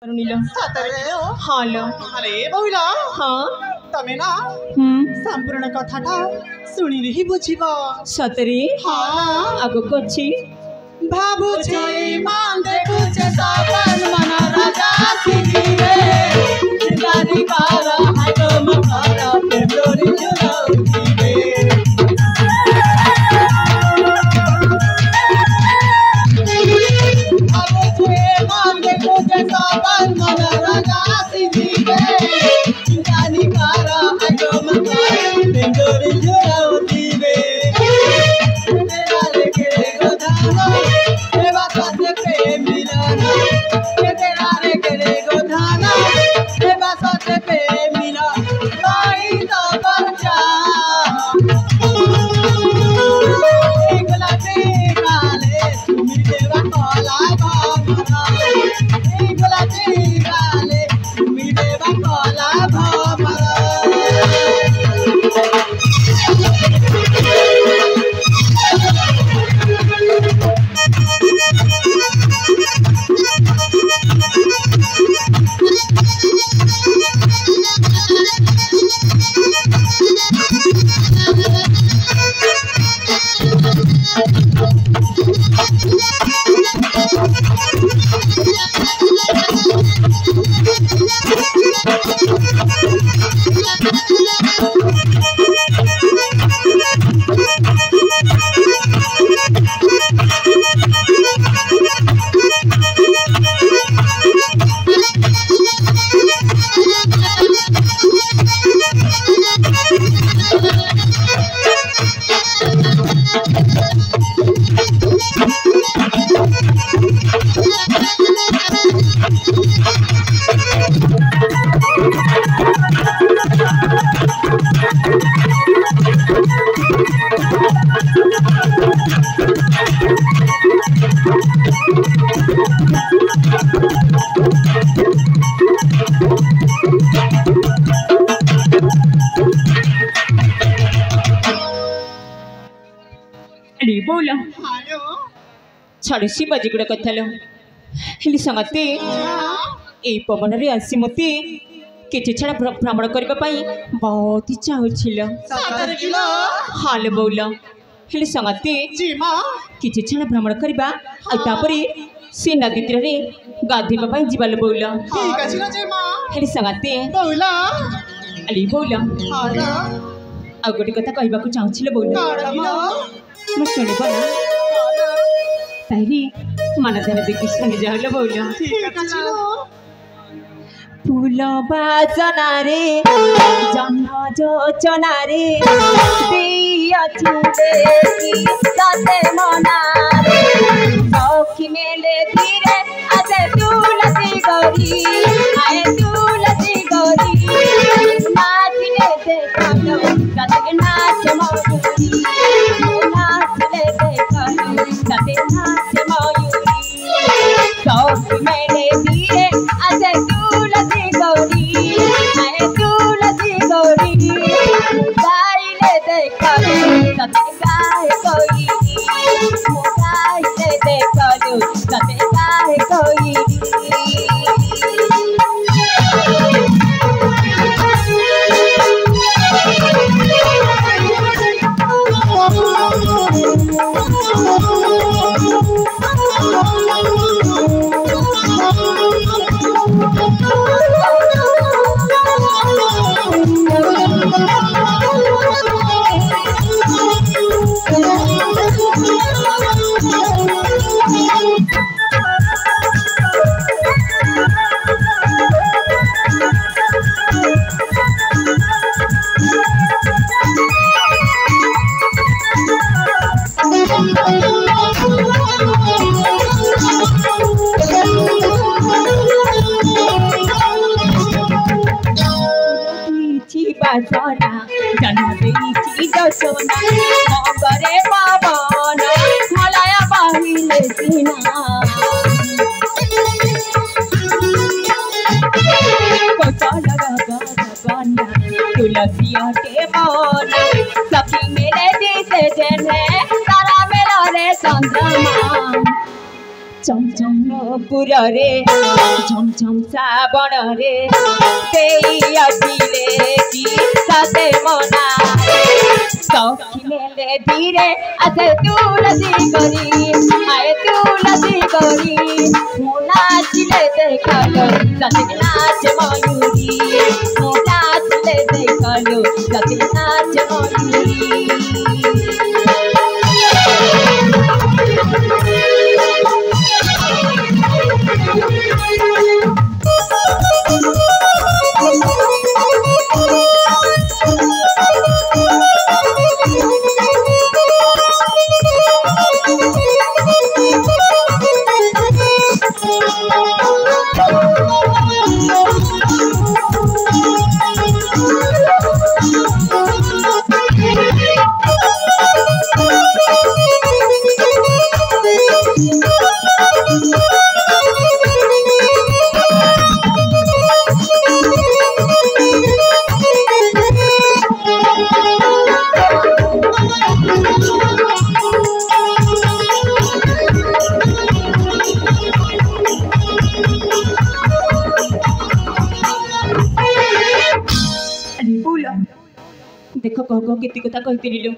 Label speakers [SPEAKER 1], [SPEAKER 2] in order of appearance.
[SPEAKER 1] करुणीला
[SPEAKER 2] सतरे हो
[SPEAKER 1] हाल
[SPEAKER 2] अरे बहुला
[SPEAKER 1] हाँ
[SPEAKER 2] तमे ना संपूर्ण कथाटा शुणी ही बुझिबा
[SPEAKER 1] सतरे
[SPEAKER 2] हाँ
[SPEAKER 1] आगो कोची
[SPEAKER 2] भाबु छे मान देखु छे सावन मन राजा सिजिरे गानी कारा आगो मकारा पेडोरी जुराउतीबे भाबु छे मान देखु छे सावन मन राजा सिजिरे गानी कारा आगो मकारा पेडोरी जुराउतीबे
[SPEAKER 1] बोला
[SPEAKER 2] हेलो
[SPEAKER 1] छाड़ शिवाजी गुड़ा कथा हेली संगते ए पवन रे आसी मते किछि छाड़ा भ्रमण करबा पई बहुत इच्छा होइछिल
[SPEAKER 2] सतरे किलो
[SPEAKER 1] हाल बोला हेली संगते
[SPEAKER 2] जी मां
[SPEAKER 1] किछि छाड़ा भ्रमण करबा आ तापरे से नदी तीर रे गाधेबा पई जिबाल बोला
[SPEAKER 2] ठीक अछि ना जी मां
[SPEAKER 1] हेली संगते
[SPEAKER 2] बहुला
[SPEAKER 1] अली बोला
[SPEAKER 2] हालो
[SPEAKER 1] आ गोटे कथा कहबा को चाहूछिल बोला
[SPEAKER 2] काढिलो
[SPEAKER 1] मैं सुनिबा ना ताइरी मन धर देखि संगे जाहल बोला
[SPEAKER 2] ठीक अछि
[SPEAKER 1] फूल बाजना रे जन्म जोचना रे देखी सते मना सखी मेले धीरे आसे तुलसी गौरी आए तुलसी गौरी नाचले देखलो सते नाच मयूरी नाचले देखलो सते नाच मयूरी सखी मेले धीरे आसे तुलसी गौरी आए तुलसी गौरी गाइले देखलो सते गाय कोई गाइले देखलो सते गाय कोई सोना जन्म देची सोना मगरे पावन मलाया बाहिले सीना कोचल गगन तुलसी के मन सखी मेरे दिसे जने तारा मेरा रे चंद्रमा चमचम पुर रे झम झम श्रावण रे देई अटिले की साथे मना सखिले धीरे आसे तुलसी करी आए तुलसी करी नाचले देखलो सती नाच मयूरी नाचले देखलो सती नाच मयूरी देख कह कह केती कथा कहती
[SPEAKER 2] हेलो